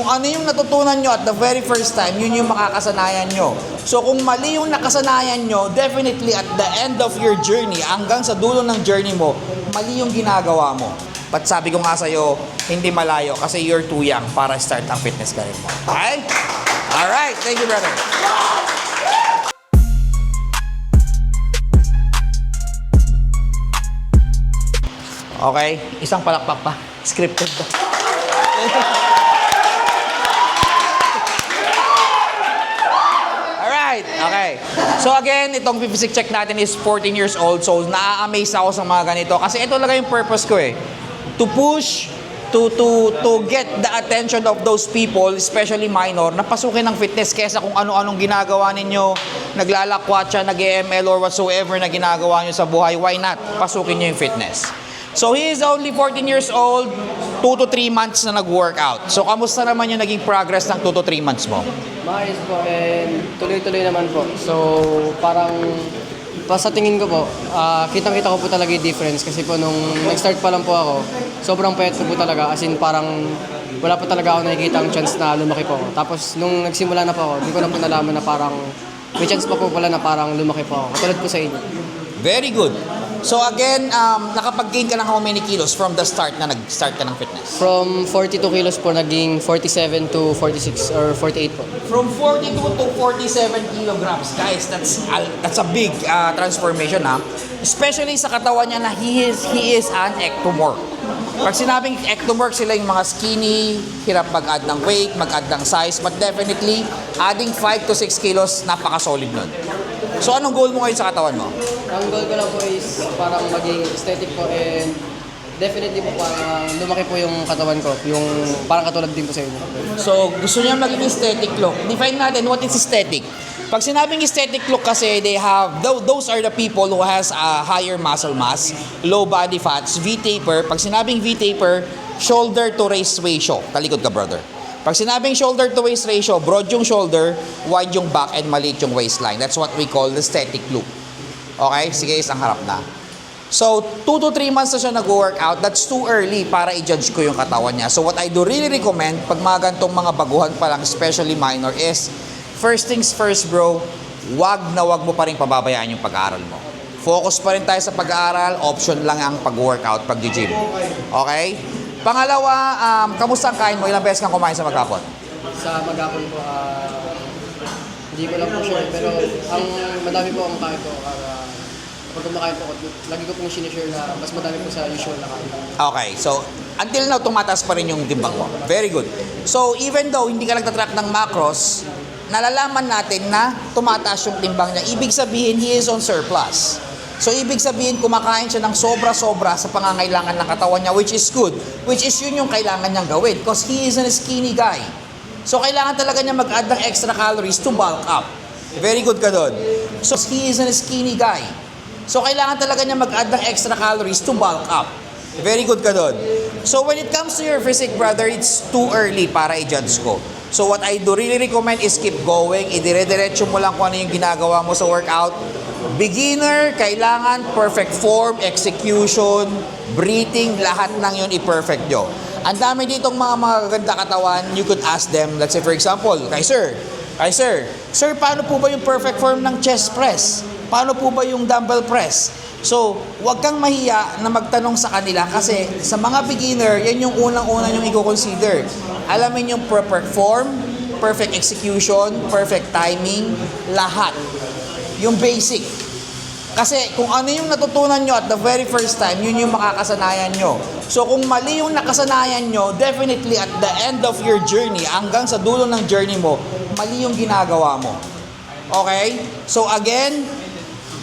Kung ano yung natutunan nyo at the very first time, yun yung makakasanayan nyo. So kung mali yung nakasanayan nyo, definitely at the end of your journey, hanggang sa dulo ng journey mo, mali yung ginagawa mo. But sabi ko nga sa'yo, hindi malayo kasi you're too young para start ang fitness career mo. Okay? Alright, thank you brother. Okay, isang palakpak pa. Scripted ba? Alright, okay. So again, itong physique check natin is 14 years old. So naa-amaze ako sa mga ganito. Kasi ito talaga yung purpose ko eh. To push, to get the attention of those people, especially minor, na pasukin ng fitness kesa kung ano-anong ginagawa ninyo, naglalakwatsa, nag-EML or whatsoever na ginagawa nyo sa buhay. Why not? Pasukin nyo yung fitness. So he is only 14 years old, 2 to 3 months na nag-workout. So kamusta naman yung naging progress ng 2 to 3 months mo? Maayos po and tuloy-tuloy naman po. So parang sa tingin ko po, kitang-kita ko po talaga yung difference kasi po nung nag-start pa lang po ako, sobrang payat ko po talaga as in parang wala po talaga ako nakikita ang chance na lumaki po ako. Tapos nung nagsimula na po ako, di ko na po nalaman na parang may chance pa po pala na parang lumaki po ako. Katulad po sa inyo. Very good. So again, nakapag-gain ka ng how many kilos from the start na nag-start ka ng fitness? From 42 kilos po, naging 47 to 46 or 48 po. From 42 to 47 kilograms. Guys, that's a big transformation ha. Especially sa katawan niya na he is an ectomorph. Pag sinabing ectomorph, sila yung mga skinny, hirap mag-add ng weight, mag-add ng size, but definitely, adding 5 to 6 kilos, napaka-solid nun. So anong goal mo ngayon sa katawan mo? Ang goal ko lang po is parang maging aesthetic po and definitely po parang lumaki po yung katawan ko. Yung parang katulad din po sa inyo. So gusto niya maging aesthetic look. Define natin what is aesthetic. Pag sinabing aesthetic look kasi, they have, those are the people who has a higher muscle mass, low body fats, V-taper. Pag sinabing V-taper, shoulder to waist ratio. Talikod ka brother. Pag sinabing shoulder to waist ratio, broad yung shoulder, wide yung back, and maliit yung waistline. That's what we call the aesthetic look. Okay? Sige, isang harap na. So, 2 to 3 months na siya nag-workout. That's too early para i-judge ko yung katawan niya. So, what I do really recommend, pag mga gantong mga baguhan pa lang, especially minor, is first things first, bro, wag mo pa rin pababayaan yung pag-aaral mo. Focus pa rin tayo sa pag-aaral, option lang ang pag-workout, pag-gym. Okay? Pangalawa, kamusta ang kain mo? Ilang beses kang kumain sa maghapon? Sa maghapon po, hindi ko lang po sure. Pero ang madami po ang kain ko. Kapag kumakain po ako, lagi ko pong sinishare na mas madami po sa usual na kain. Okay, so until now, tumataas pa rin yung timbang mo. Very good. So even though hindi ka nagtatrack ng macros, nalalaman natin na tumataas yung timbang niya. Ibig sabihin, he is on surplus. So, ibig sabihin, kumakain siya ng sobra-sobra sa pangangailangan ng katawan niya, which is good. Which is yun yung kailangan niyang gawin because he is a skinny guy. So, kailangan talaga niya mag-add ng extra calories to bulk up. Very good ka doon. So, he is a skinny guy. So, kailangan talaga niya mag-add ng extra calories to bulk up. Very good ka doon. So, when it comes to your physique, brother, it's too early para i-judge ko. So, what I do really recommend is keep going. Idire-diretso mo lang kung ano yung ginagawa mo sa workout. Beginner, kailangan perfect form, execution, breathing, lahat ng yun i-perfect nyo. Ang dami ditong mga magaganda katawan, you could ask them, let's say for example, kay sir, paano po ba yung perfect form ng chest press? Paano po ba yung dumbbell press? So, huwag kang mahiya na magtanong sa kanila kasi sa mga beginner, yan yung unang-una yung i-consider. Alamin yung perfect form, perfect execution, perfect timing, lahat. Yung basic. Kasi kung ano yung natutunan nyo at the very first time, yun yung makakasanayan nyo. So kung mali yung nakasanayan nyo, definitely at the end of your journey, hanggang sa dulo ng journey mo, mali yung ginagawa mo. Okay? So again,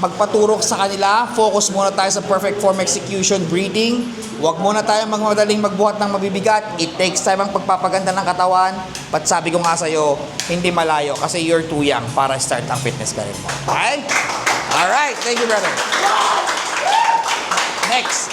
magpaturok sa kanila, focus muna tayo sa perfect form execution, breathing. Huwag muna tayo magmadaling magbuhat ng mabibigat. It takes time ang pagpapaganda ng katawan. But sabi ko nga sa'yo, hindi malayo kasi you're too young para start ang fitness career mo. Okay? Alright, thank you brother. Next.